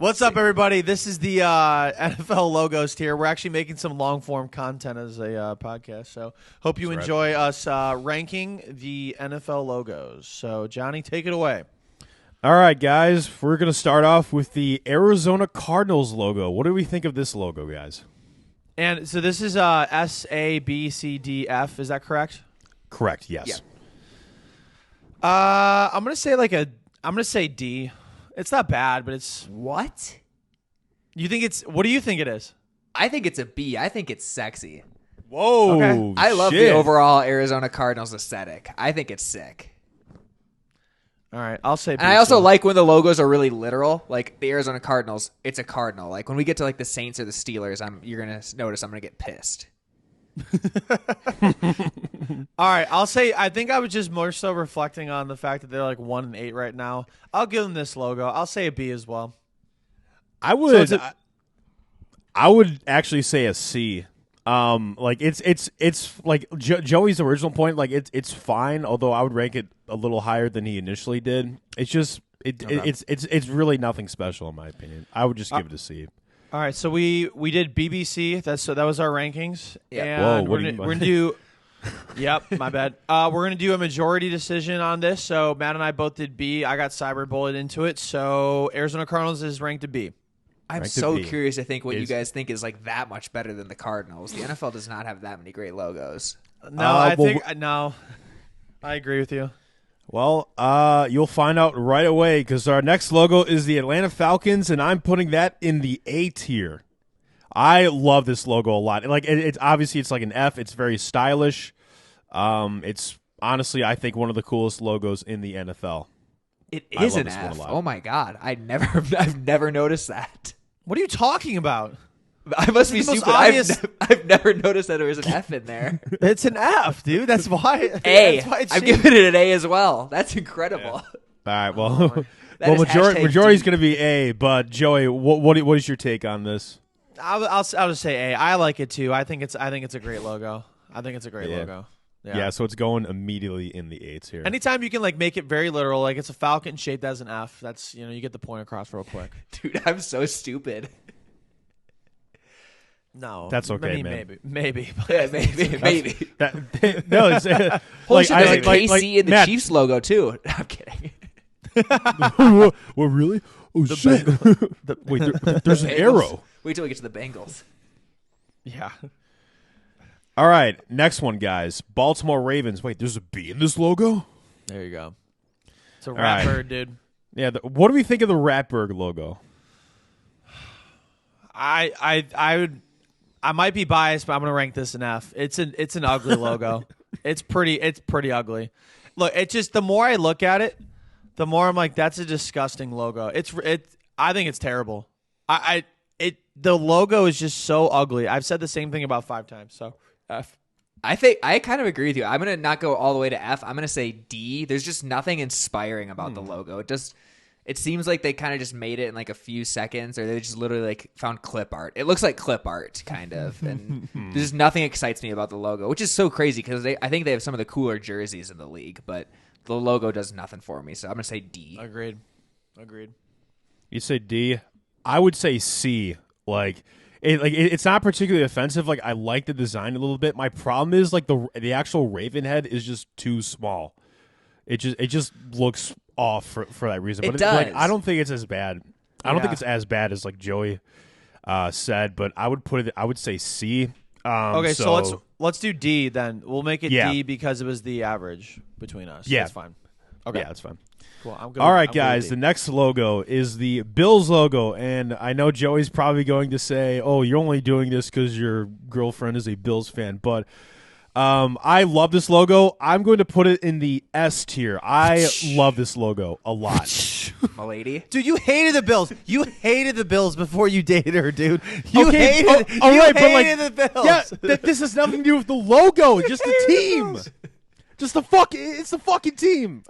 What's up, everybody? This is the NFL logos tier. We're actually making some long-form content as a podcast, so hope you enjoy us ranking the NFL logos. So, Johnny, take it away. All right, guys. We're going to start off with the Arizona Cardinals logo. What do we think of this logo, guys? And so this is S, A, B, C, D, F. Is that correct? Correct, yes. Yeah. I'm going to say D. It's not bad, but it's... What? What do you think it is? I think it's a B. I think it's sexy. Whoa. Okay. I love the overall Arizona Cardinals aesthetic. I think it's sick. All right, I'll say B. And I also like when the logos are really literal. Like the Arizona Cardinals, it's a cardinal. Like when we get to like the Saints or the Steelers, you're going to notice I'm going to get pissed. All right, I'll say I think I was just more so reflecting on the fact that they're like 1-8 right now. I'll give them this logo. I'll say a B as well. I would I would actually say a C. Like it's like Joey's original point. Like it's fine, although I would rank it a little higher than he initially did. It's just it's really nothing special in my opinion. I would just give it a C. All right, so we did BBC. That was our rankings. Yeah. And Whoa, we're gonna do. Yep, my bad. We're gonna do a majority decision on this. So Matt and I both did B. I got cyber bullet into it. So Arizona Cardinals is ranked a B. I'm Ranked so B. curious to think what you guys think is like that much better than the Cardinals. The NFL does not have that many great logos. No, I agree with you. Well, you'll find out right away because our next logo is the Atlanta Falcons, and I'm putting that in the A tier. I love this logo a lot. Like it's obviously it's like an F. It's very stylish. It's honestly I think one of the coolest logos in the NFL. It is love an this one a F. lot. Oh my god, I've never noticed that. What are you talking about? I must be It's the most stupid. obvious- I've never noticed that there was an F in there. It's an F, dude. That's why. A. That's why it's I'm changed. giving it an A as well. That's incredible. All right, well, That is majority's hashtag going to be A. But Joey, what is your take on this? I'll just say A. I like it too. I think it's a great logo. I think it's a great logo. Yeah, so it's going immediately in the A's here. Anytime you can like make it very literal, like it's a falcon shaped as an F. That's you get the point across real quick. Dude, I'm so stupid. No, That's okay, I mean, man. maybe. Yeah, maybe. No, it's Holy shit, there's a like KC in the Matt, Chiefs logo too. I'm kidding. What really? Oh shit! Wait, there's an Bengals. arrow. Wait till we get to the Bengals. Yeah. All right, next one, guys. Baltimore Ravens. Wait, there's a B in this logo? There you go. It's a right. rat bird, dude. Yeah. What do we think of the Ratberg logo? I might be biased, but I'm gonna rank this an F. It's an ugly logo. It's pretty ugly. Look, it's just the more I look at it, the more I'm like, that's a disgusting logo. I think it's terrible. The logo is just so ugly. I've said the same thing about 5 times. So F. I think I kind of agree with you. I'm gonna not go all the way to F. I'm gonna say D. There's just nothing inspiring about the logo. It seems like they kind of just made it in like a few seconds, or they just literally like found clip art. It looks like clip art, kind of, and there's nothing excites me about the logo, which is so crazy because I think they have some of the cooler jerseys in the league, but the logo does nothing for me. So I'm gonna say D. Agreed. You say D. I would say C. It's not particularly offensive. Like I like the design a little bit. My problem is like the actual Raven head is just too small. It just looks off for that reason. It But does. I don't think it's as bad. I don't think it's as bad as like Joey said. But I would say C. Okay, so let's do D then. We'll make it Yeah. D because it was the average between us. Yeah. That's fine. Okay. Yeah, that's fine. Cool. I'm good. All right, I'm good guys. with The D. next logo is the Bills logo, and I know Joey's probably going to say, "Oh, you're only doing this because your girlfriend is a Bills fan." But I love this logo. I'm going to put it in the S tier. I love this logo a lot. My lady. Dude, you hated the Bills. You hated the Bills before you dated her, dude. You Okay, hated the Bills. Yeah, this has nothing to do with the logo. Just the team. Just it's the fucking team.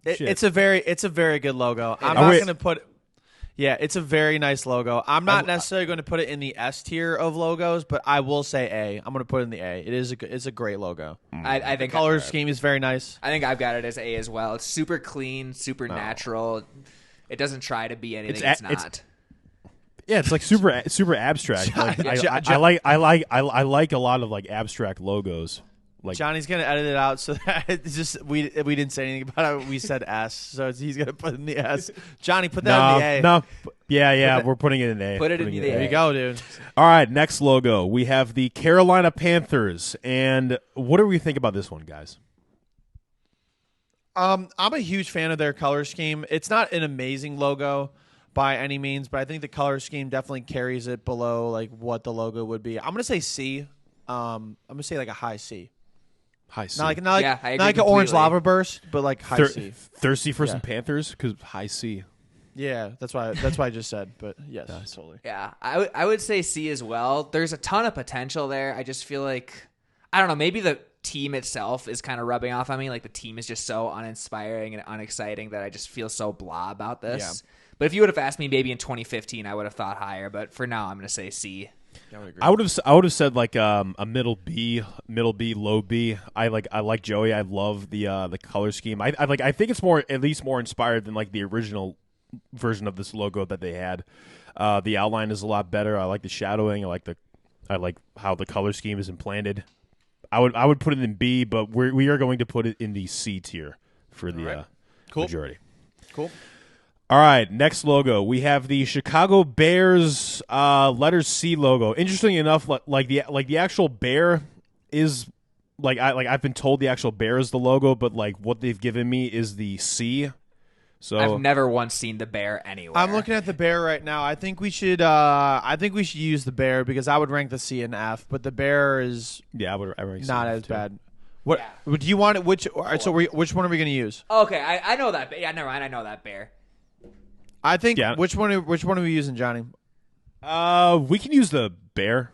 Shit. It's a very good logo. I'm Oh, not wait. going to put Yeah, it's a very nice logo. I'm not necessarily going to put it in the S tier of logos, but I will say A. I'm going to put it in the A. It's a great logo. I think The color scheme is very nice. I think I've got it as A as well. It's super clean, super natural. It doesn't try to be anything it's not. Yeah, it's like super abstract. Like, I like a lot of like abstract logos. Like Johnny's gonna edit it out so that it's just we didn't say anything about it. We said S, so he's gonna put in the S. Johnny, put that in the A. No, yeah, we're putting it in A. Put it in the A. There you go, dude. All right, next logo. We have the Carolina Panthers, and what do we think about this one, guys? I'm a huge fan of their color scheme. It's not an amazing logo by any means, but I think the color scheme definitely carries it below like what the logo would be. I'm gonna say C. I'm gonna say like a high C. High C. Not I like agree an orange completely. lava burst, but like high C. Thirsty for some Panthers because high C. Yeah, that's why I just said. But yes, totally. Yeah, I would say C as well. There's a ton of potential there. I just feel like, I don't know, maybe the team itself is kind of rubbing off on me. Like the team is just so uninspiring and unexciting that I just feel so blah about this. Yeah. But if you would have asked me maybe in 2015, I would have thought higher. But for now, I'm going to say C. I would have said like a middle B, low B. I like Joey. I love the color scheme. I think it's at least more inspired than like the original version of this logo that they had. The outline is a lot better. I like the shadowing. I like how the color scheme is implanted. I would put it in B, but we are going to put it in the C tier for the majority. Cool. All right, next logo. We have the Chicago Bears letters C logo. Interestingly enough, like the actual bear is I've been told the actual bear is the logo, but like what they've given me is the C. So I've never once seen the bear anywhere. I'm looking at the bear right now. I think we should use the bear because I would rank the C and F, but the bear is I rank not C as too. bad. What do you want? Which which one are we going to use? Okay, I know that. Yeah, never mind. I know that bear. I think which one are we using, Johnny? We can use the bear.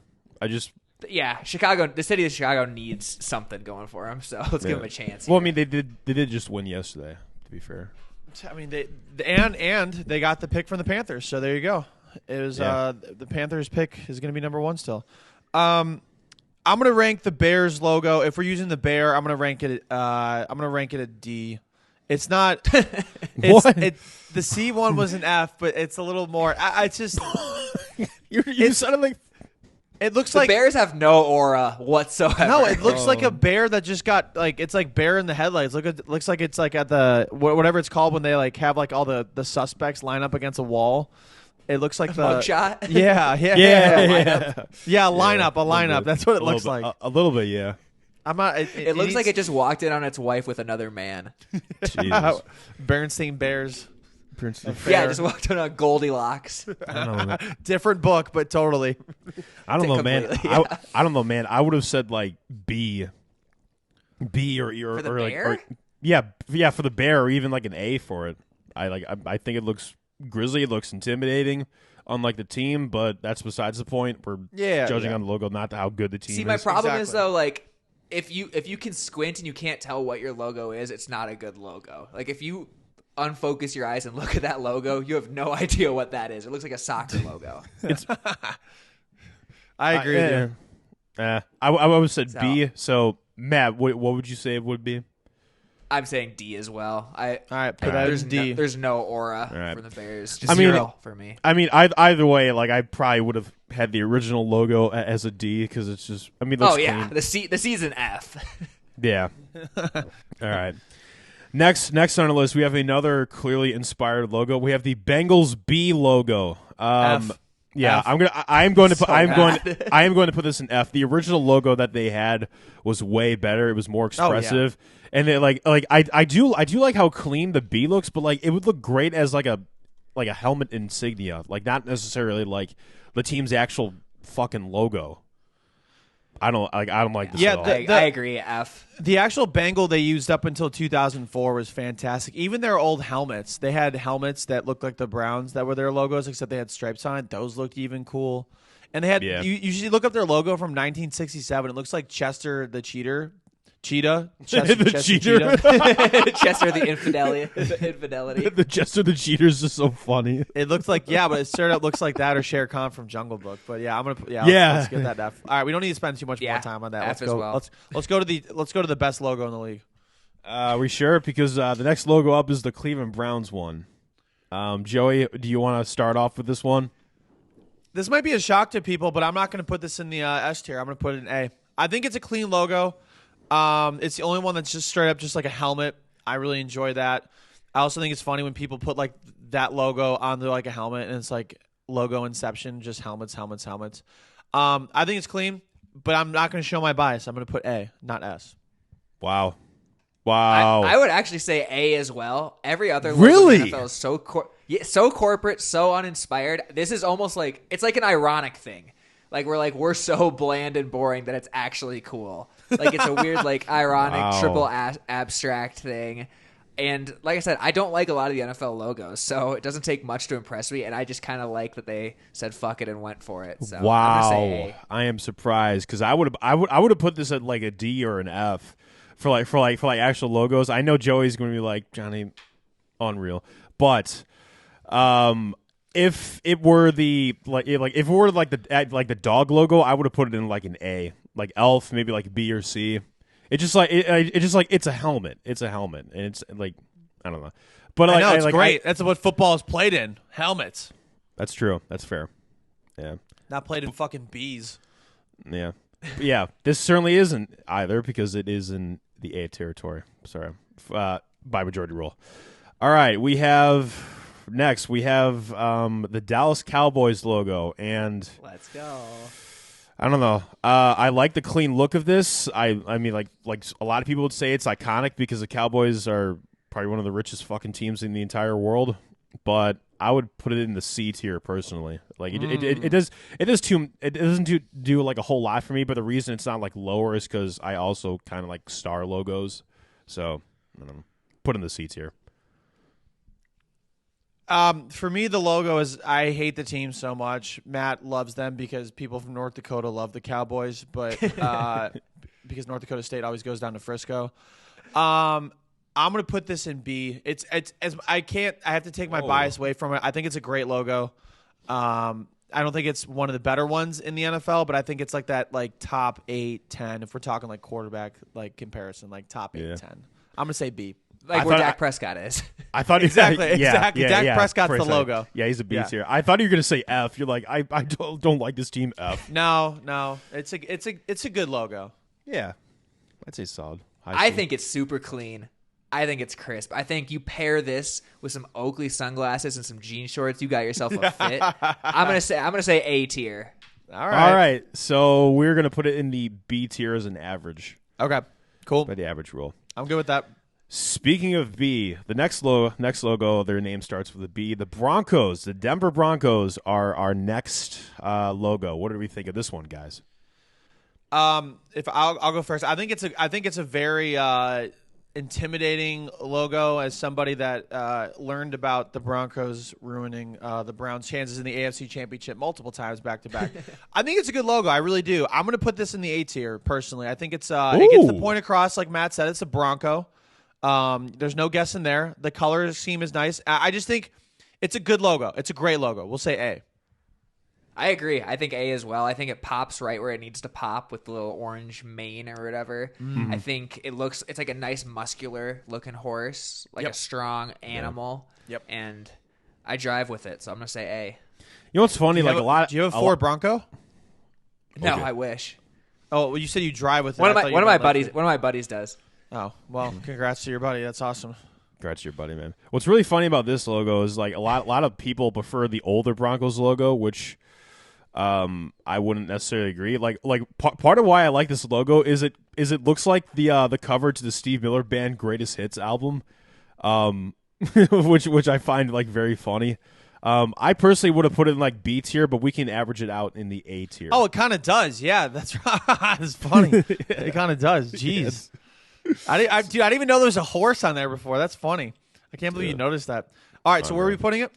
Yeah, Chicago. The city of Chicago needs something going for them, so let's give them a chance. Well, here. I mean, they did just win yesterday. To be fair, I mean they got the pick from the Panthers, so there you go. It was the Panthers pick is going to be number 1 still. I'm going to rank the Bears logo. If we're using the bear, I'm going to rank it. I'm going to rank it a D. It's not. The C one was an F, but it's a little more. It's just. you sounded like. It looks the like bears have no aura whatsoever. No, it looks like a bear that just got it's like bear in the headlights. Looks like it's like at the whatever it's called when they like have like all the suspects line up against a wall. It looks like the mugshot. Yeah. Lineup. That's what it looks like. A little bit, yeah. I'm not. It looks like it just walked in on its wife with another man. Jesus. Bernstein Bears. Yeah, just walked in on Goldilocks. I don't know. Different book, but totally. I don't know, man. Yeah. I don't know, man. I would have said like B or For the or like bear? yeah for the bear or even like an A for it. I think it looks grisly. It looks intimidating, unlike the team. But that's besides the point. We're judging on the logo, not how good the team is. See, my problem is though, like if you can squint and you can't tell what your logo is, it's not a good logo. Like if you unfocus your eyes and look at that logo, you have no idea what that is. It looks like a soccer logo. I agree with you. I would have said B. So Matt, what would you say it would be? I'm saying D as well. All right, put that as D. There's no aura right. for the Bears. Just zero for me. I mean, either way, like I probably would have had the original logo as a D because it's just. I mean, it looks clean. the C's an F. Yeah. All right. Next on our list, we have another clearly inspired logo. We have the Bengals B logo. F. Yeah, F. I am going to put this in F. The original logo that they had was way better. It was more expressive, and it, I do like how clean the B looks, but like it would look great as like a helmet insignia, like not necessarily like the team's actual fucking logo. I don't like this at all. I agree. F. The actual Bengal they used up until 2004 was fantastic. Even their old helmets, they had helmets that looked like the Browns that were their logos, except they had stripes on it. Those looked even cool. And they had you usually look up their logo from 1967. It looks like Chester the Cheetah. Chester the cheater. Chester the infidelity. The Chester the cheater is just so funny. It looks like but it straight up looks like that or Shere Khan from Jungle Book. But yeah, I'm gonna let's get that F. All right, we don't need to spend too much more time on that. F as well. Let's go to the best logo in the league. Are we sure? Because the next logo up is the Cleveland Browns one. Joey, do you want to start off with this one? This might be a shock to people, but I'm not going to put this in the S tier. I'm going to put it in A. I think it's a clean logo. It's the only one that's just straight up just like a helmet. I really enjoy that. I also think it's funny when people put like that logo onto like a helmet and it's like logo inception, just helmets. I think it's clean, but I'm not going to show my bias. I'm going to put A, not S. Wow. I would actually say A as well. Every other logo Really? in the NFL is so corporate, so uninspired. This is almost like it's like an ironic thing. Like we're so bland and boring that it's actually cool. Like it's a weird like ironic triple abstract thing. And like I said, I don't like a lot of the NFL logos, so it doesn't take much to impress me. And I just kind of like that they said fuck it and went for it. So wow, I'm gonna say A. I am surprised because I would have put this at like a D or an F for actual logos. I know Joey's going to be like, Johnny, unreal, but if it were the the dog logo, I would have put it in like an A, like Elf, maybe like B or C. It's just like it's a helmet. It's a helmet, and it's like I don't know, but I know it's great. That's what football is played in, helmets. That's true. That's fair. Yeah, not played in fucking bees. Yeah, yeah. This certainly isn't either because it is in the A territory. Sorry, by majority rule. All right, we have the Dallas Cowboys logo, and let's go. I don't know. I like the clean look of this. I mean, like a lot of people would say it's iconic because the Cowboys are probably one of the richest fucking teams in the entire world. But I would put it in the C tier personally. Like it doesn't do like a whole lot for me. But the reason it's not like lower is because I also kind of like star logos. So I don't know. Put in the C tier. For me, the logo is I hate the team so much. Matt loves them because people from North Dakota love the Cowboys, but because North Dakota State always goes down to Frisco. I'm gonna put this in B. It's as I have to take my bias away from it. I think it's a great logo. I don't think it's one of the better ones in the NFL, but I think it's like that like top 8, 10. If we're talking like quarterback like comparison, like top 8, 10. I'm gonna say B. Like where Dak Prescott is. I thought exactly. Dak Prescott's the logo. Yeah, he's a B tier. I thought you were gonna say F. You're like, I don't like this team. F. No, it's a good logo. Yeah, I'd say solid. I think it's super clean. I think it's crisp. I think you pair this with some Oakley sunglasses and some jean shorts, you got yourself a fit. I'm gonna say A tier. All right. So we're gonna put it in the B tier as an average. Okay, cool. By the average rule. I'm good with that. Speaking of B, the next logo, their name starts with a B. The Broncos, the Denver Broncos, are our next logo. What do we think of this one, guys? If I'll go first. I think it's a very intimidating logo. As somebody that learned about the Broncos ruining the Browns' chances in the AFC Championship multiple times back to back, I think it's a good logo. I really do. I'm going to put this in the A tier personally. I think it's it gets the point across, like Matt said. It's a Bronco. There's no guessing there. The color scheme is nice. I just think it's a good logo. It's a great logo. We'll say A. I agree. I think A as well. I think it pops right where it needs to pop with the little orange mane or whatever. I think it's like a nice muscular looking horse, like a strong animal. Yep. And I drive with it, so I'm going to say A. You know what's funny? Do you have a Ford Bronco? No, Okay. I wish. Oh, well, you said you drive with it. One of my buddies does. Oh, well, congrats to your buddy. That's awesome. Congrats to your buddy, man. What's really funny about this logo is like a lot of people prefer the older Broncos logo, which I wouldn't necessarily agree. Like part of why I like this logo is it looks like the cover to the Steve Miller Band Greatest Hits album, which I find like very funny. I personally would have put it in like B tier, but we can average it out in the A tier. Oh, it kind of does. Yeah, that's right. It's funny. It kind of does. Jeez. I didn't even know there was a horse on there before. That's funny. I can't believe you noticed that. All right, so where are we putting it?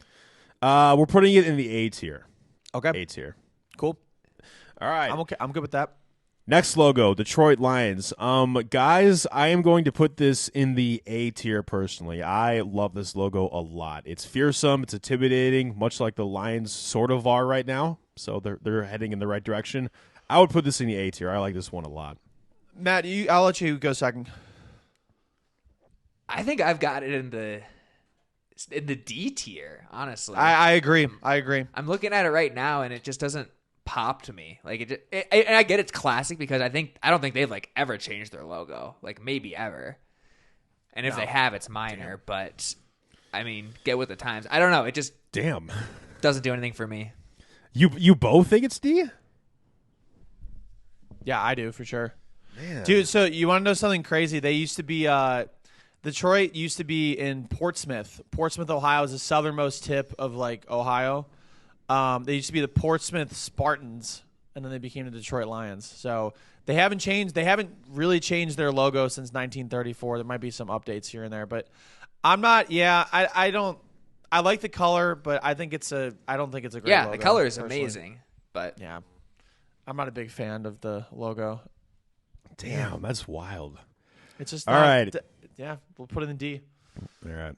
We're putting it in the A tier. Okay. A tier. Cool. All right. I'm okay. I'm good with that. Next logo, Detroit Lions. Guys, I am going to put this in the A tier personally. I love this logo a lot. It's fearsome. It's intimidating, much like the Lions sort of are right now. So they're heading in the right direction. I would put this in the A tier. I like this one a lot. Matt, I'll let you go second. I think I've got it in the in the D tier, honestly. I agree. I'm looking at it right now, and it just doesn't pop to me. Like and I get it's classic because I don't think they've like ever changed their logo, like maybe ever. And if they have, it's minor. But I mean, get with the times. I don't know. It just doesn't do anything for me. You both think it's D? Yeah, I do for sure. Man. Dude, so you want to know something crazy? They used to be Detroit used to be in Portsmouth. Portsmouth, Ohio is the southernmost tip of like Ohio. They used to be the Portsmouth Spartans, and then they became the Detroit Lions. So they haven't changed. They haven't really changed their logo since 1934. There might be some updates here and there, but I'm not. Yeah, I don't. I like the color, but I don't think it's a great logo. Yeah, the color is personally. amazing, but yeah, I'm not a big fan of the logo. Damn, that's wild. It's just all not, right. Yeah, we'll put it in D. All right.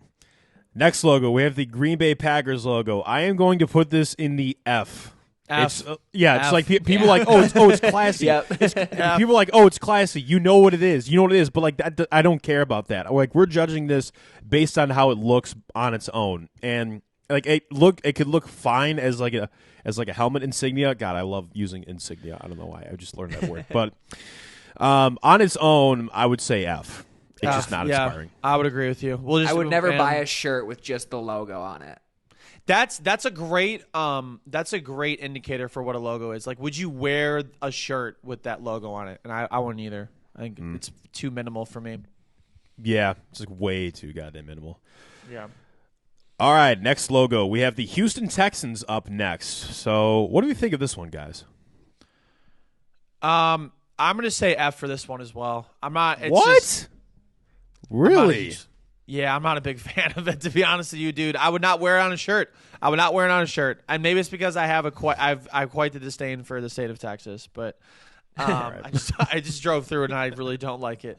Next logo, we have the Green Bay Packers logo. I am going to put this in the F. F. It's like people Yeah. like, it's classy. Yep. People are like, it's classy. You know what it is. But like that, I don't care about that. Like we're judging this based on how it looks on its own, and like it could look fine as like a helmet insignia. God, I love using insignia. I don't know why. I just learned that word, but on its own, I would say F. It's just not inspiring. I would agree with you. I would never buy a shirt with just the logo on it. That's a great indicator for what a logo is. Like, would you wear a shirt with that logo on it? And I wouldn't either. I think it's too minimal for me. Yeah, it's like way too goddamn minimal. Yeah. All right, next logo. We have the Houston Texans up next. So, what do we think of this one, guys? I'm gonna say F for this one as well. I'm not. It's What? just- Really? I'm not a big fan of it, to be honest with you, dude. I would not wear it on a shirt. And maybe it's because I've quite the disdain for the state of Texas, but I just drove through it and I really don't like it.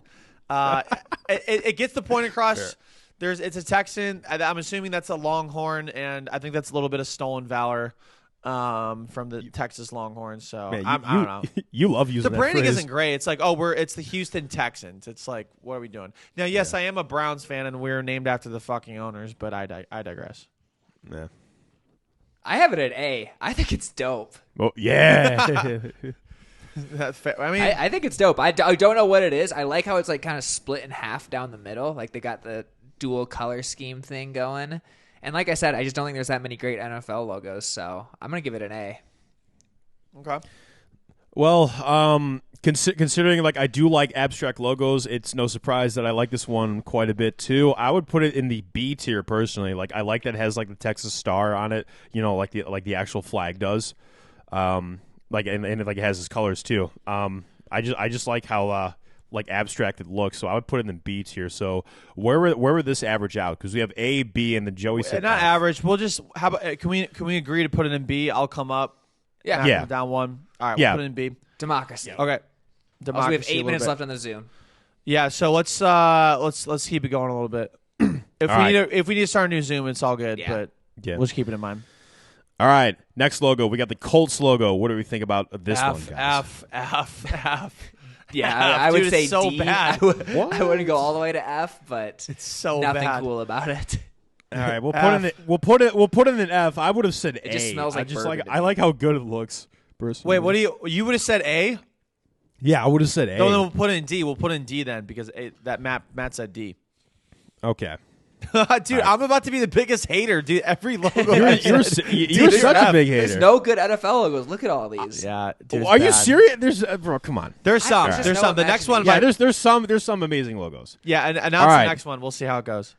It gets the point across. Fair. It's a Texan. I'm assuming that's a Longhorn, and I think that's a little bit of stolen valor from the Texas Longhorns. So Man, I don't know. You love using The that branding phrase. isn't great. It's like, it's the Houston Texans. It's like, what are we doing? Now, yes, I am a Browns fan, and we're named after the fucking owners, but I digress. Yeah. I have it at A. I think it's dope. Well, yeah. That's fair. I mean, I think it's dope. I don't know what it is. I like how it's like kind of split in half down the middle. Like they got the dual color scheme thing going. And like I said, I just don't think there's that many great NFL logos. So I'm going to give it an A. okay. Well, considering like I do like abstract logos, it's no surprise that I like this one quite a bit too. I would put it in the B tier personally. Like I like that it has like the Texas star on it, like the actual flag does. And it has its colors too. I just like how like abstract it looks, so I would put it in the B tier. So where would this average out? Because we have A, B, and then Joey said Not F. average. We'll just how about can we agree to put it in B? I'll come up. Yeah. knock it down one. All right. Yeah. We'll put it in B. Democracy. Okay. Also, we have Democracy a 8 little minutes bit. left on the Zoom. Yeah. So let's keep it going a little bit. If we need to start a new Zoom, it's all good. Yeah. But we'll just keep it in mind. All right, next logo. We got the Colts logo. What do we think about this one, guys? F. Yeah, F, I would dude, say it's so D. bad. I wouldn't go all the way to F, but It's so nothing bad. cool about it. All right, we'll F. put it in an F. I would have said A. It just smells like I just bourbon like to I me. like how good it looks. Personally. Wait, what do you would have said A? Yeah, I would have said A. No, then we'll put it in D. We'll put it in D then because that Matt said D. Okay. Dude, I'm about to be the biggest hater, dude. Every logo. You're such a big hater. There's no good NFL logos. Look at all these. Yeah, dude. Are you serious? There's bro, come on. There's some. There's There's no some. The next one. Yeah, might- there's some amazing logos. Yeah, and announce All right. the next one. We'll see how it goes.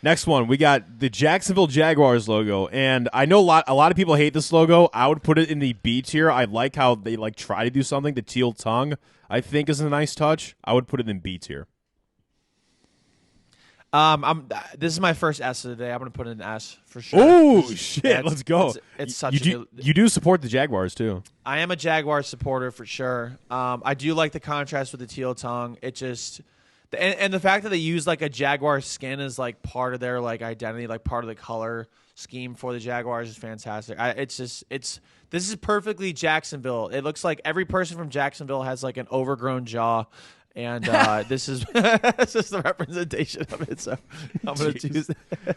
Next one, we got the Jacksonville Jaguars logo, and I know a lot of people hate this logo. I would put it in the B tier. I like how they like try to do something. The teal tongue, I think, is a nice touch. I would put it in B tier. This is my first S of the day. I'm gonna put it in S for sure. Oh It's- shit! yeah, Let's go. It's such you do support the Jaguars too. I am a Jaguar supporter for sure. I do like the contrast with the teal tongue. It just and the fact that they use like a Jaguar skin as like part of their like identity, like part of the color scheme for the Jaguars is fantastic. This is perfectly Jacksonville. It looks like every person from Jacksonville has like an overgrown jaw And this is this is the representation of it. So I'm going to choose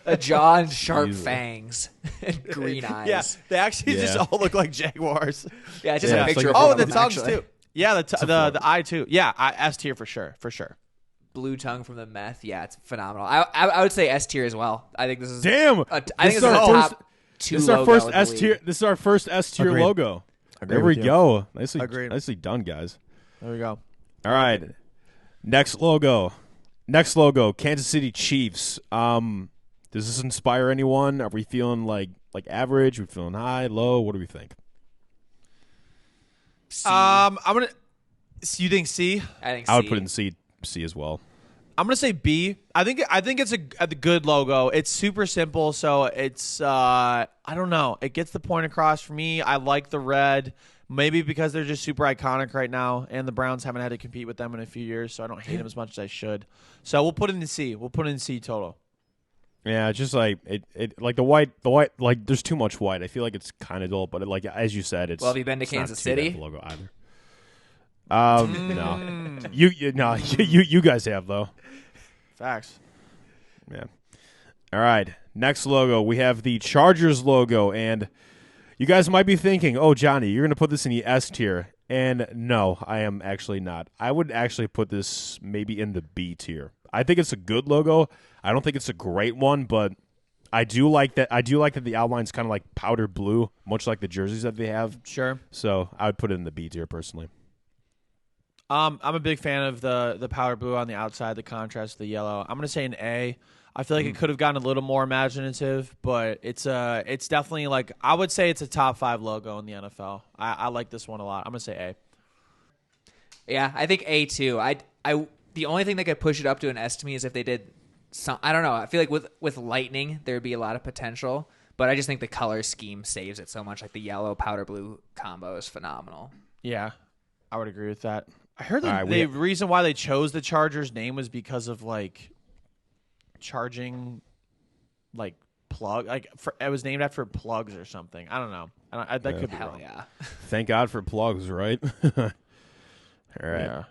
A jaw and sharp fangs and green eyes. Yeah, they actually just all look like jaguars. Yeah, it's just Yeah, a it's picture like- of Oh, one the of them, tongues actually. too. Yeah, the eye too. Yeah, S tier for sure. Blue tongue from the meth. Yeah, it's phenomenal. I would say S tier as well. I think this is Damn. I think this is our a first- top 2 This is our logo first in the S league. tier. This is our first S tier Agreed. logo. Agree There we with you. go. Nicely, Agreed. nicely done, guys. There we go. All right. Next logo. Kansas City Chiefs. Does this inspire anyone? Are we feeling like average? Are we feeling high, low? What do we think? I'm gonna. You think C? I think I would C. put it in C as well. I'm gonna say B. I think it's a good logo. It's super simple, so it's I don't know. It gets the point across for me. I like the red. Maybe because they're just super iconic right now, and the Browns haven't had to compete with them in a few years, so I don't hate them as much as I should. So we'll put it in C. We'll put it in C total. Yeah, it's just like it like the white like there's too much white. I feel like it's kind of dull, but like as you said, it's Well, have you been to it's not Kansas too bad City? of a logo either. No, you guys have though. Facts. Yeah. All right. Next logo, we have the Chargers logo, and you guys might be thinking, "Oh, Johnny, you're going to put this in the S tier." And no, I am actually not. I would actually put this maybe in the B tier. I think it's a good logo. I don't think it's a great one, but I do like that. I do like that the outline's kind of like powder blue, much like the jerseys that they have. Sure. So I would put it in the B tier personally. I'm a big fan of the powder blue on the outside, the contrast, the yellow. I'm gonna say an A. I feel like it could have gotten a little more imaginative, but it's definitely like I would say it's a top 5 logo in the NFL. I like this one a lot. I'm gonna say A. Yeah, I think A too. I the only thing that could push it up to an S to me is if they did some. I don't know. I feel like with lightning there would be a lot of potential, but I just think the color scheme saves it so much. Like the yellow powder blue combo is phenomenal. Yeah, I would agree with that. I heard All that right, the reason why they chose the Chargers name was because of like charging, like plug, like it was named after plugs or something. I don't know. That could be Hell wrong. yeah. Thank God for plugs, right? All right. Yeah.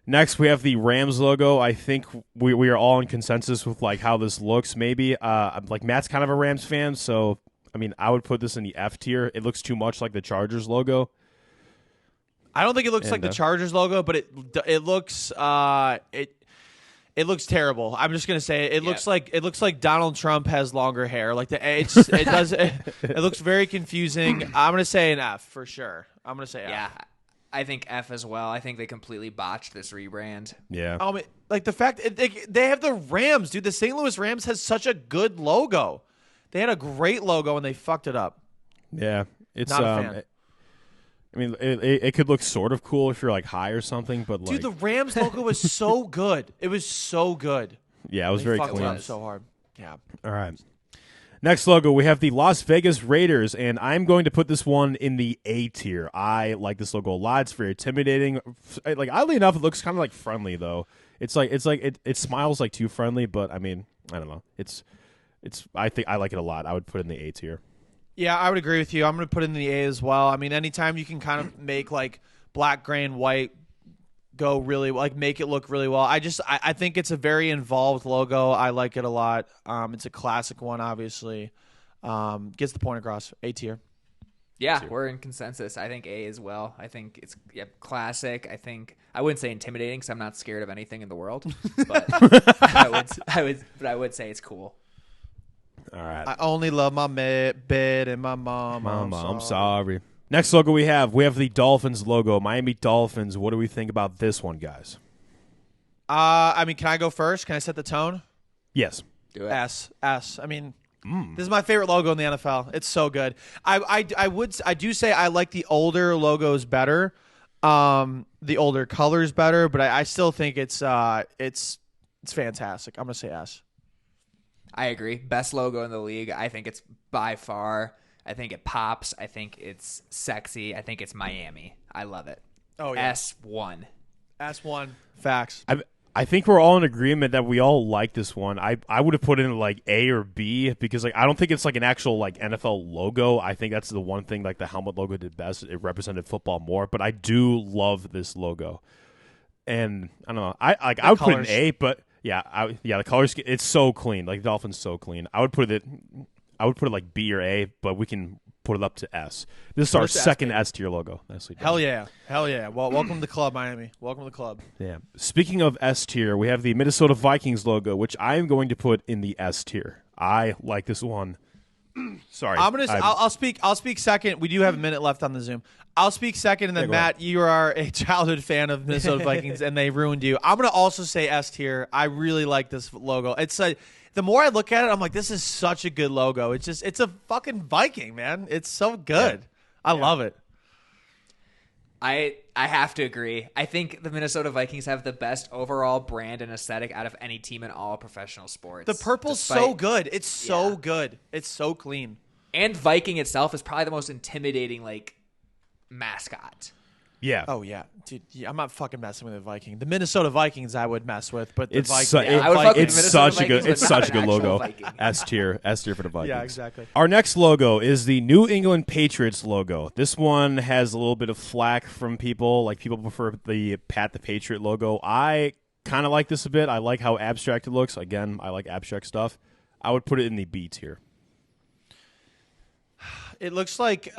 Next, we have the Rams logo. I think we are all in consensus with like how this looks. Maybe like Matt's kind of a Rams fan, so I mean I would put this in the F tier. It looks too much like the Chargers logo. I don't think it looks like the Chargers logo, but it looks it looks terrible. I'm just gonna say it looks like Donald Trump has longer hair. Like it looks very confusing. I'm gonna say an F for sure. I'm gonna say F. Yeah, I think F as well. I think they completely botched this rebrand. Yeah. Like the fact they have the Rams, dude. The St. Louis Rams has such a good logo. They had a great logo and they fucked it up. Yeah. It's Not a fan. I mean, it could look sort of cool if you're like high or something, but like, Dude, the Rams logo was so good. It was so good. yeah, it was They very fucked it clean. up so hard. Yeah. All right. Next logo, we have the Las Vegas Raiders, and I'm going to put this one in the A tier. I like this logo a lot. It's very intimidating. Like oddly enough, it looks kind of like friendly though. It smiles like too friendly, but I mean, I don't know. I think I like it a lot. I would put it in the A tier. Yeah, I would agree with you. I'm going to put it in the A as well. I mean, anytime you can kind of make like black, gray, and white go really like make it look really well. I think it's a very involved logo. I like it a lot. It's a classic one, obviously. Gets the point across. A tier. Yeah, we're in consensus. I think A as well. I think it's classic. I wouldn't say intimidating because I'm not scared of anything in the world, but I would say it's cool. All right. I only love my bed and my mom. I'm sorry. Next logo we have the Dolphins logo, Miami Dolphins. What do we think about this one, guys? I mean, can I go first? Can I set the tone? Yes. Do it. S. I mean, this is my favorite logo in the NFL. It's so good. I do say I like the older logos better, the older colors better, but I still think it's fantastic. I'm gonna say S. I agree. Best logo in the league. I think it's by far. I think it pops. I think it's sexy. I think it's Miami. I love it. Oh yeah. S1. S1. Facts. I think we're all in agreement that we all like this one. I would have put it in like A or B because like I don't think it's like an actual like NFL logo. I think that's the one thing like the helmet logo did best. It represented football more, but I do love this logo. and I don't know. I would put it an colors. A, but the color scheme, it's so clean. Like the Dolphins, so clean. I would put it like B or A, but we can put it up to S. This is our second S tier logo. Nicely done. Hell yeah. Well, welcome to the club, Miami. Welcome to the club. Yeah. Speaking of S tier, we have the Minnesota Vikings logo, which I am going to put in the S tier. I like this one. Sorry. I'll speak second. We do have a minute left on the Zoom. I'll speak second, and then Matt, you are a childhood fan of Minnesota Vikings, and they ruined you. I'm gonna also say S tier. I really like this logo. The more I look at it, I'm like, this is such a good logo. It's a fucking Viking, man. It's so good. Yeah. I love it. I have to agree. I think the Minnesota Vikings have the best overall brand and aesthetic out of any team in all professional sports. The purple's so good. It's so good. It's so clean. And Viking itself is probably the most intimidating mascot. Yeah. Oh yeah, dude. Yeah, I'm not fucking messing with the Viking. The Minnesota Vikings I would mess with, but the it's Vikings. such a good logo. S tier for the Vikings. Yeah, exactly. Our next logo is the New England Patriots logo. This one has a little bit of flack from people. Like people prefer the Pat the Patriot logo. I kind of like this a bit. I like how abstract it looks. Again, I like abstract stuff. I would put it in the B tier. It looks like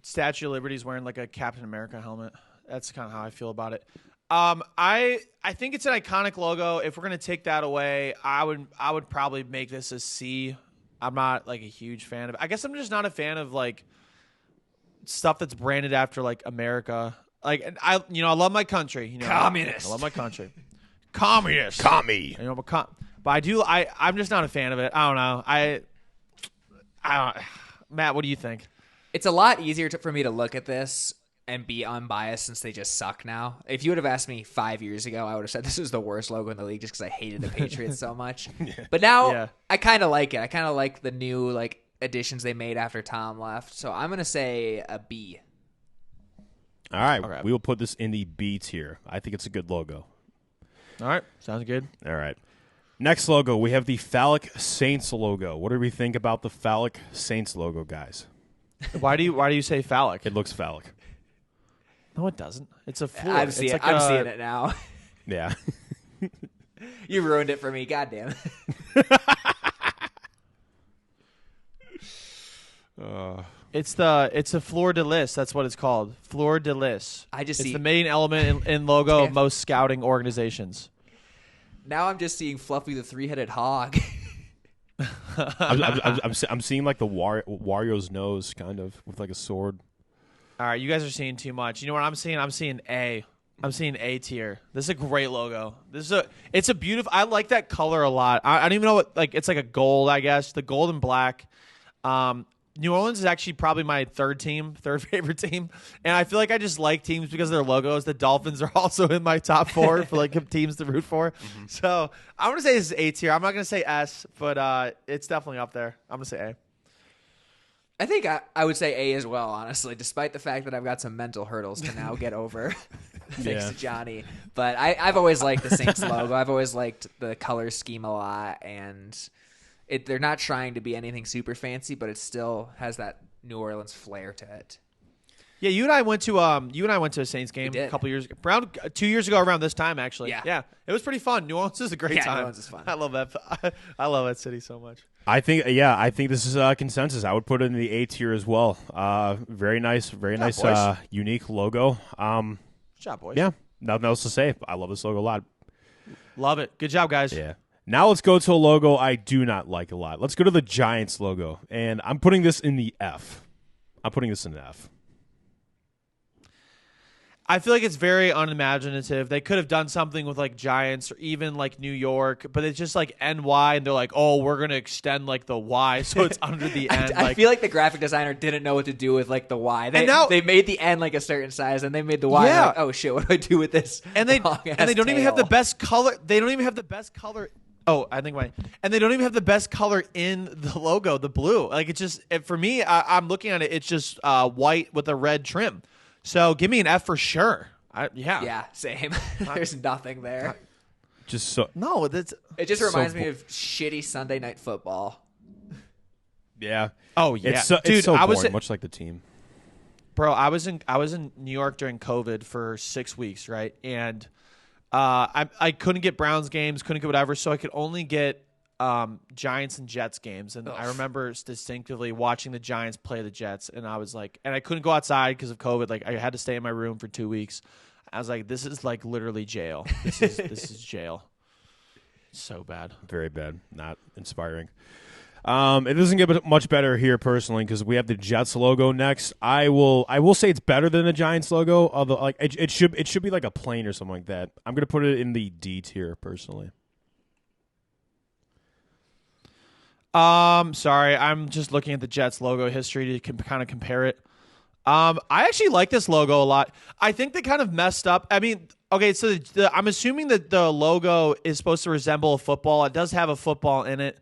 Statue of Liberty's wearing like a Captain America helmet. That's kind of how I feel about it. I think it's an iconic logo. If we're gonna take that away, I would probably make this a C. I'm not like a huge fan of it. I guess I'm just not a fan of like stuff that's branded after like America. Like I love my country. Communist. I love my country. Communist. Commie. But I'm just not a fan of it. I don't know. I don't. Matt, what do you think? It's a lot easier for me to look at this and be unbiased since they just suck now. If you would have asked me 5 years ago, I would have said this is the worst logo in the league just because I hated the Patriots so much. But now I kind of like it. I kind of like the new additions they made after Tom left. So I'm going to say a B. All right. Okay. We will put this in the B tier. I think it's a good logo. All right. Sounds good. All right. Next logo, we have the Phallic Saints logo. What do we think about the Phallic Saints logo, guys? Why do you say phallic? It looks phallic. No, it doesn't. It's a floor. I'm seeing it now. Yeah. You ruined it for me. Goddamn. It's a fleur de lis. That's what it's called. Fleur de lis. It's the main element in logo of most scouting organizations. Now I'm just seeing Fluffy the three-headed hog. I'm seeing like the Wario's nose kind of with like a sword. All right, you guys are seeing too much. You know what I'm seeing? I'm seeing A. I'm seeing A tier. This is a great logo. It's a beautiful. I like that color a lot. I don't even know what it's like a gold, I guess. The gold and black. New Orleans is actually probably my third favorite team, and I feel like I just like teams because of their logos. The Dolphins are also in my top 4 for teams to root for. Mm-hmm. So I'm gonna say this is A tier. I'm not gonna say S, but it's definitely up there. I'm gonna say A. I think I would say A as well, honestly, despite the fact that I've got some mental hurdles to now get over thanks to Johnny. But I've always liked the Saints logo. I've always liked the color scheme a lot, and they're not trying to be anything super fancy, but it still has that New Orleans flair to it. Yeah, you and I went to a Saints game a couple years ago, around 2 years ago, around this time actually. Yeah, it was pretty fun. New Orleans is a great time. New Orleans is fun. I love that. I love that city so much. I think this is a consensus. I would put it in the A tier as well. Very nice, unique logo. Good job, boys. Yeah, nothing else to say. I love this logo a lot. Love it. Good job, guys. Yeah. Now let's go to a logo I do not like a lot. Let's go to the Giants logo, and I'm putting this in the F. I feel like it's very unimaginative. They could have done something with Giants or even New York, but it's just NY, and they're like, oh, we're gonna extend the Y so it's under the N. I feel like the graphic designer didn't know what to do with the Y. They made the N a certain size, and they made the Y. Yeah. Oh shit, what do I do with this? And they don't even have the best color. They don't even have the best color. Oh, I think and they don't even have the best color in the logo, the blue. It's just for me. I'm looking at it. It's just white with a red trim. So give me an F for sure. Yeah, same. There's nothing there. No, it just reminds me of shitty Sunday Night Football. Yeah. Oh yeah, It's so boring, much like the team. Bro, I was in New York during COVID for 6 weeks, right? And I couldn't get Browns games, couldn't get whatever, so I could only get Giants and Jets games. And I remember distinctively watching the Giants play the Jets, and I was like, and I couldn't go outside because of COVID. Like, I had to stay in my room for 2 weeks. I was like, this is like literally jail. This is jail. So bad. Very bad. Not inspiring. It doesn't get much better here personally because we have the Jets logo next. I will say it's better than the Giants logo, although like it should be like a plane or something like that. I'm gonna put it in the D tier personally. Sorry, I'm just looking at the Jets logo history to kind of compare it. I actually like this logo a lot. I think they kind of messed up. I mean, okay, so I'm assuming that the logo is supposed to resemble a football. It does have a football in it.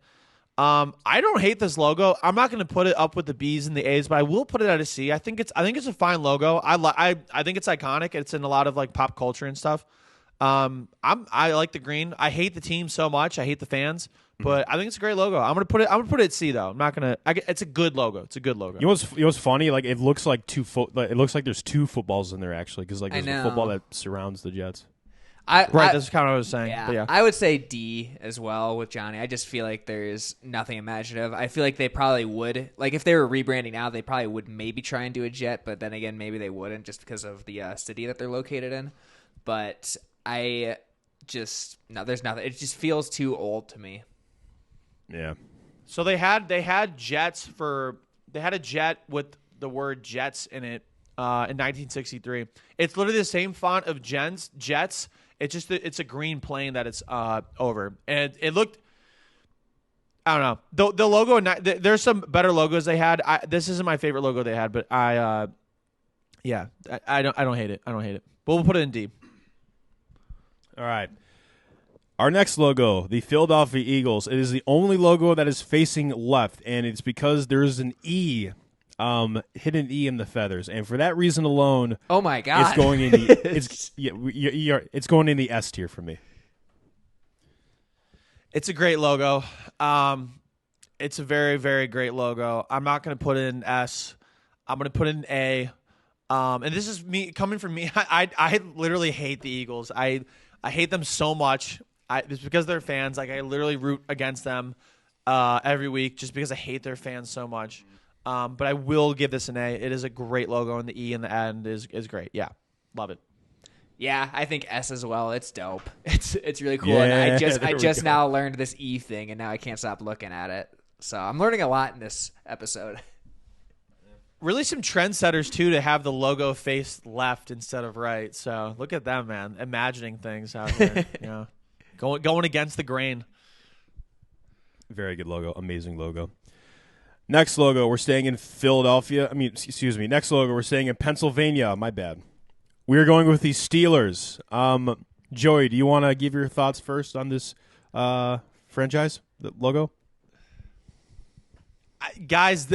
I don't hate this logo. I'm not going to put it up with the B's and the A's, but I will put it at a C. I think it's a fine logo. I think it's iconic. It's in a lot of like pop culture and stuff. I like the green. I hate the team so much. I hate the fans, but I think it's a great logo. I'm gonna put it at C though. I'm not gonna. It's a good logo. It's a good logo. You know what's funny? Like it looks like it looks like there's two footballs in there actually because like there's a football that surrounds the Jets. That's kind of what I was saying. Yeah, but yeah. I would say D as well with Johnny. I just feel like there's nothing imaginative. I feel like they probably would, like if they were rebranding now, they probably would maybe try and do a jet, but then again, maybe they wouldn't just because of the city that they're located in. But there's nothing. It just feels too old to me. Yeah. So they had jets they had a jet with the word Jets in it in 1963. It's literally the same font of Jets. It's a green plane that it's over, and it looked. I don't know the logo. There's some better logos they had. This isn't my favorite logo they had, but I don't hate it. I don't hate it. But we'll put it in D. All right. Our next logo, the Philadelphia Eagles. It is the only logo that is facing left, and it's because there's an E, hidden E in the feathers, and for that reason alone, oh my god, it's going in the it's going in the S tier for me. It's a great logo. It's a very, very great logo. I'm not going to put it in S. I'm going to put it in A. And this is me coming from me. I literally hate the Eagles. I hate them so much. It's because they're fans. Like I literally root against them every week just because I hate their fans so much. But I will give this an A. It is a great logo, and the E in the end is great. Yeah, love it. Yeah, I think S as well. It's dope. It's really cool. Yeah, and I just now learned this E thing, and now I can't stop looking at it. So I'm learning a lot in this episode. Really some trendsetters, too, to have the logo face left instead of right. So look at them, man. Imagining things out here. Going against the grain. Very good logo. Amazing logo. Next logo, we're staying in Philadelphia. Next logo, we're staying in Pennsylvania. My bad. We're going with the Steelers. Joey, do you want to give your thoughts first on this franchise, the logo? Guys,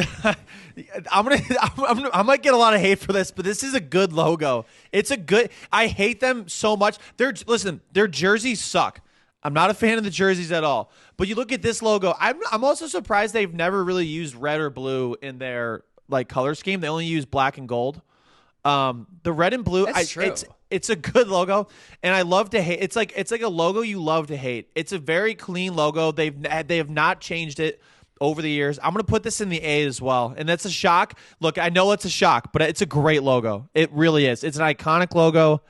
I might get a lot of hate for this, but this is a good logo. It's a good. I hate them so much. Their jerseys suck. I'm not a fan of the jerseys at all. But you look at this logo. I'm also surprised they've never really used red or blue in their like color scheme. They only use black and gold. The red and blue. That's true. It's a good logo, and I love to hate. It's like a logo you love to hate. It's a very clean logo. They have not changed it over the years. I'm going to put this in the A as well. And that's a shock. Look, I know it's a shock, but it's a great logo. It really is. It's an iconic logo,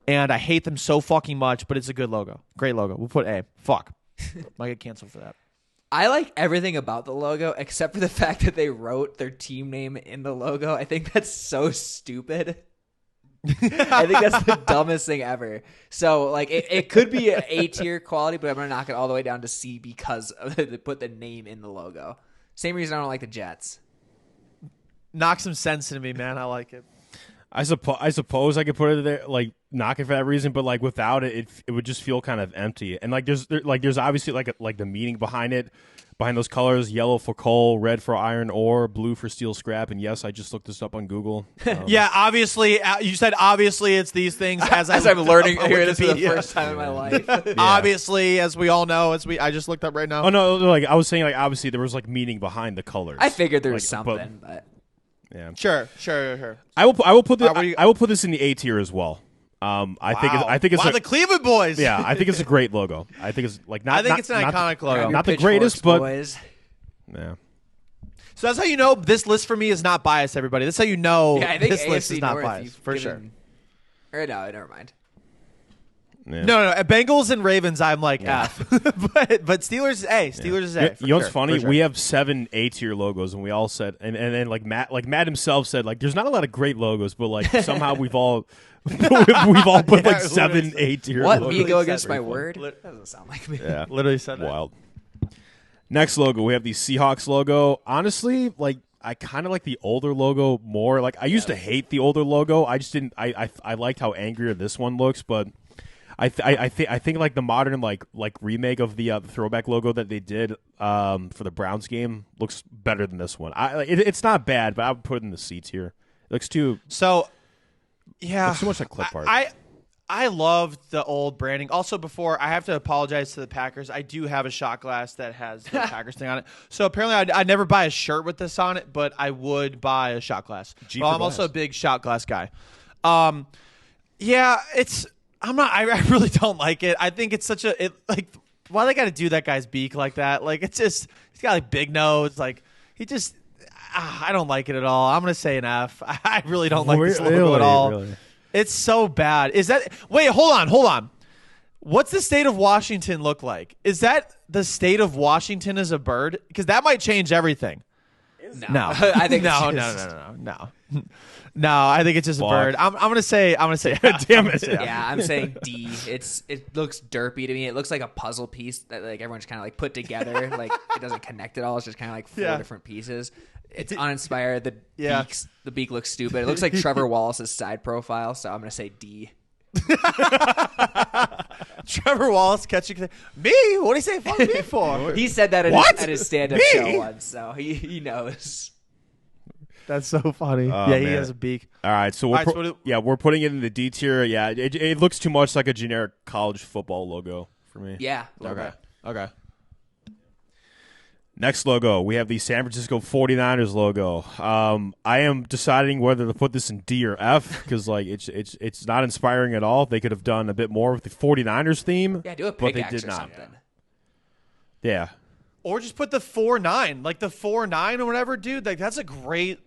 and I hate them so fucking much, but it's a good logo. Great logo. We'll put A. Fuck. Might get canceled for that. I like everything about the logo except for the fact that they wrote their team name in the logo. I think that's so stupid. I think that's the dumbest thing ever. So, like, it could be an A tier quality, but I'm going to knock it all the way down to C because they put the name in the logo. Same reason I don't like the Jets. Knock some sense into me, man. I like it. I suppose I could put it there, like, knock it for that reason, but, like, without it, it would just feel kind of empty. And, like, there's obviously, like the meaning behind it. Behind those colors, yellow for coal, red for iron ore, blue for steel scrap. And yes, I just looked this up on Google. Yeah, obviously, you said obviously it's these things as I'm learning here. This is the first time in my life. Yeah. Obviously, as we all know, I just looked up right now. Oh no, like I was saying, like obviously there was like meaning behind the colors. I figured there was something, but Yeah. Sure. I will put this. what do you- I will put this in the A tier as well. I think it's the Cleveland boys. yeah. I think it's a great logo. I think it's like not. I think it's an iconic logo. Not the Pitchforks, greatest, but boys. yeah. So that's how you know this list for me is not biased. Everybody, that's how you know Yeah, I think this list AFC is not North, biased you've for given- Or no, never mind. Yeah. No. Bengals and Ravens, I'm like F, but Steelers is A. Steelers is A. You know what's for funny? sure. We have 7 A tier logos, and we all said, and then like Matt himself said, like there's not a lot of great logos, but like somehow we've all put like 7 A tier. What? logos. Me go Literally against said my pretty word? fun. That doesn't sound like me. Yeah, Literally said that. wild. Next logo, we have the Seahawks logo. Honestly, like I kind of like the older logo more. Like I used to hate the older logo. I just didn't. I liked how angrier this one looks, but I think like the modern like remake of the throwback logo that they did for the Browns game looks better than this one. It's not bad, but I would put it in the C tier. It looks too Yeah, too much like clip art. I loved the old branding. Also, before I have to apologize to the Packers, I do have a shot glass that has the Packers thing on it. So apparently, I'd never buy a shirt with this on it, but I would buy a shot glass. G Well, for I'm also a glass. big shot glass guy. Yeah, I'm not. I really don't like it. I think it's such a why they got to do that guy's beak like that? Like it's just he's got like big nose. Like he just. I don't like it at all. I'm gonna say an F. I really don't like this logo at all. Really? It's so bad. Is that wait? Hold on. What's the state of Washington look like? Is that the state of Washington as a bird? Because that might change everything. No, I think no. No, I think it's just a bird. I'm gonna say. F. Damn I'm gonna it. say F. Yeah, I'm saying D. It looks derpy to me. It looks like a puzzle piece that like everyone's kind of like put together. Like it doesn't connect at all. It's just kind of like four different pieces. It's uninspired. The beak looks stupid. It looks like Trevor Wallace's side profile. So I'm gonna say D. Trevor Wallace catching me. What do you say fuck me for? He said that at his stand-up Me? show once, so he knows. That's so funny. Oh, yeah, he man. has a beak. All right, so we're putting it in the D tier. Yeah, it looks too much like a generic college football logo for me. Yeah. Okay. Next logo, we have the San Francisco 49ers logo. I am deciding whether to put this in D or F because like it's not inspiring at all. They could have done a bit more with the 49ers theme. Yeah, do a but they pickaxe did or not. something. Yeah. Or just put the 4-9, like the 4-9 or whatever, dude. Like that's a great.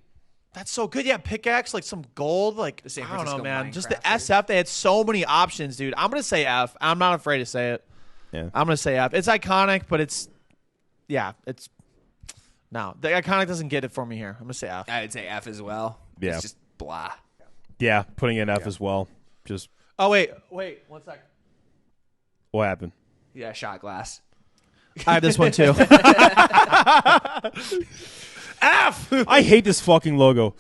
That's so good. Yeah, pickaxe, like some gold, like The San I don't know, Francisco man. Just the Minecrafters. SF, they had so many options, dude. I'm gonna say F. I'm not afraid to say it. Yeah. I'm gonna say F. It's iconic, but it's no. The iconic doesn't get it for me here. I'm gonna say F. I'd say F as well. Yeah. It's just blah. Yeah, putting in F as well. Just Oh wait, 1 second. what happened? Yeah, shot glass. I have this one too. F. I hate this fucking logo.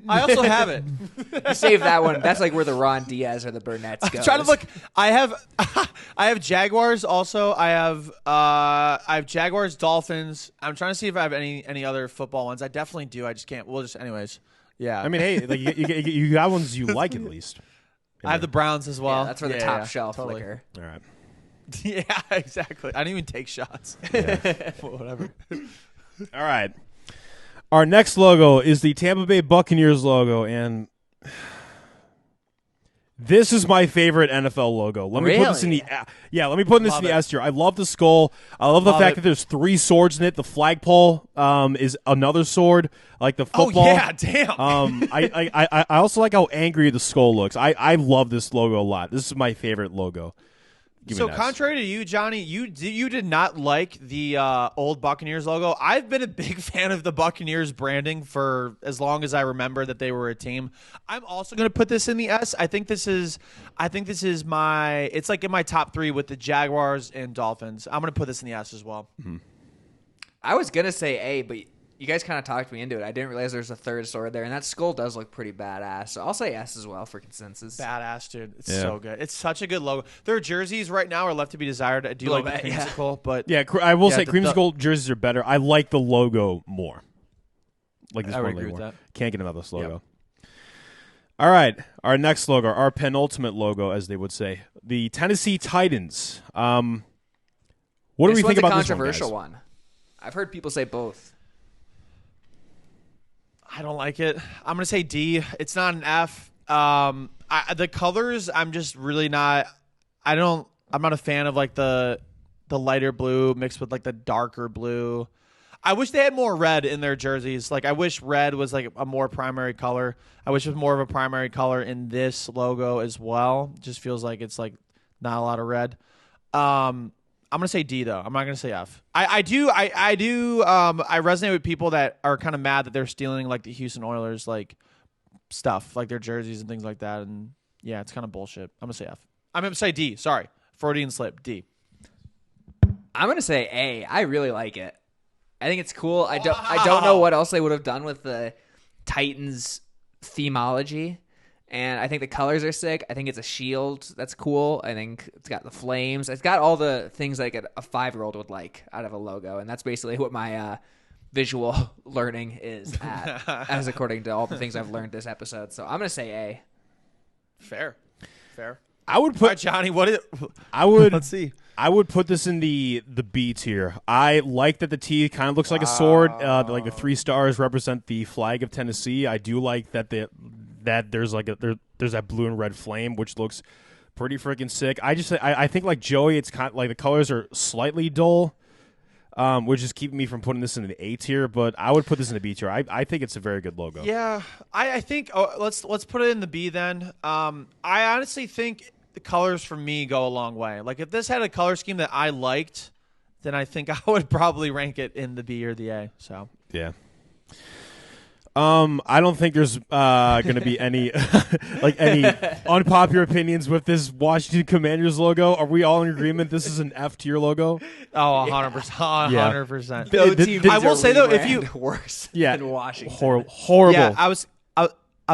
I also have it. You save that one. That's like where the Ron Diaz or the Burnett's go. I'm trying to look. I have Jaguars. Also, I have Jaguars, Dolphins. I'm trying to see if I have any other football ones. I definitely do. I just can't. We'll just anyways. Yeah. I mean, hey, like you got ones you like at least. I have the Browns as well. Yeah, that's for the top shelf totally. liquor. All right. Yeah, exactly. I didn't even take shots. Whatever. All right. Our next logo is the Tampa Bay Buccaneers logo, and this is my favorite NFL logo. Let me put this in the let me put this in the S tier. I love the skull. I love the fact that there's 3 swords in it. The flagpole is another sword, like the football. Oh yeah, damn. I also like how angry the skull looks. I love this logo a lot. This is my favorite logo. So contrary to you, Johnny, you did not like the old Buccaneers logo. I've been a big fan of the Buccaneers branding for as long as I remember that they were a team. I'm also going to put this in the S. I think this is my. It's like in my top 3 with the Jaguars and Dolphins. I'm going to put this in the S as well. Mm-hmm. I was gonna say A, but you guys kind of talked me into it. I didn't realize there's a third sword there, and that skull does look pretty badass. So I'll say S as well for consensus. Badass, dude. It's so good. It's such a good logo. Their jerseys right now are left to be desired. I do like the creamsicle, but yeah, I will say the creamsicle jerseys are better. I like the logo more. Like this I would one agree more. with that. Can't get another logo. All right, our next logo, our penultimate logo, as they would say, the Tennessee Titans. What do we think about this one, controversial guys? one? I've heard people say both. I don't like it. I'm gonna say D. It's not an F. The colors, I'm just really not. I'm not a fan of like the lighter blue mixed with like the darker blue. I wish they had more red in their jerseys. Like I wish red was like a more primary color. I wish it was more of a primary color in this logo as well. It just feels like it's like not a lot of red. I'm gonna say D though. I'm not gonna say F. I resonate with people that are kind of mad that they're stealing like the Houston Oilers like stuff, like their jerseys and things like that. And yeah, it's kind of bullshit. I'm gonna say F. I'm gonna say D. Sorry, Freudian slip. D. I'm gonna say A. I really like it. I think it's cool. I don't know what else they would have done with the Titans themology. And I think the colors are sick. I think it's a shield. That's cool. I think it's got the flames. It's got all the things like a 5-year-old would like out of a logo. And that's basically what my visual learning is at, as according to all the things I've learned this episode. So I'm going to say A. Fair. I would put all right, Johnny. Let's see. I would put this in the B tier. I like that the T kind of looks like a sword. Like the 3 stars represent the flag of Tennessee. I do like that there's like there's that blue and red flame, which looks pretty freaking sick. I think like Joey, it's kind of like the colors are slightly dull, which is keeping me from putting this in the A tier. But I would put this in the B tier. I think it's a very good logo. Yeah, I think let's put it in the B then. I honestly think the colors for me go a long way. Like if this had a color scheme that I liked, then I think I would probably rank it in the B or the A. So yeah. I don't think there's going to be any any unpopular opinions with this Washington Commanders logo. Are we all in agreement this is an F tier logo? Oh, 100%. Yeah. 100%. I will say though, if you worse yeah, than Washington, horrible. Yeah, I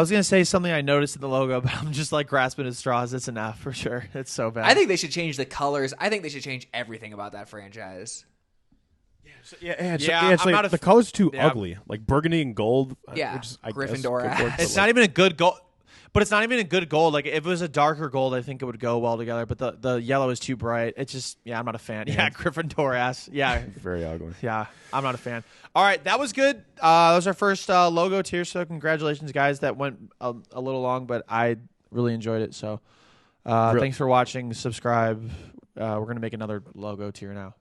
was gonna say something I noticed in the logo, but I'm just like grasping at straws. It's an F for sure. It's so bad. I think they should change the colors. I think they should change everything about that franchise. It's like the colors are too ugly, like burgundy and gold. Yeah, which is, I Gryffindor. guess, could work, it's not even a good gold, but it's not even a good gold. Like if it was a darker gold, I think it would go well together. But the yellow is too bright. It's just I'm not a fan. Yeah, Gryffindor ass. Yeah, very ugly. Yeah, I'm not a fan. All right, that was good. That was our first logo tier. So congratulations, guys. That went a little long, but I really enjoyed it. So thanks for watching. Subscribe. We're gonna make another logo tier now.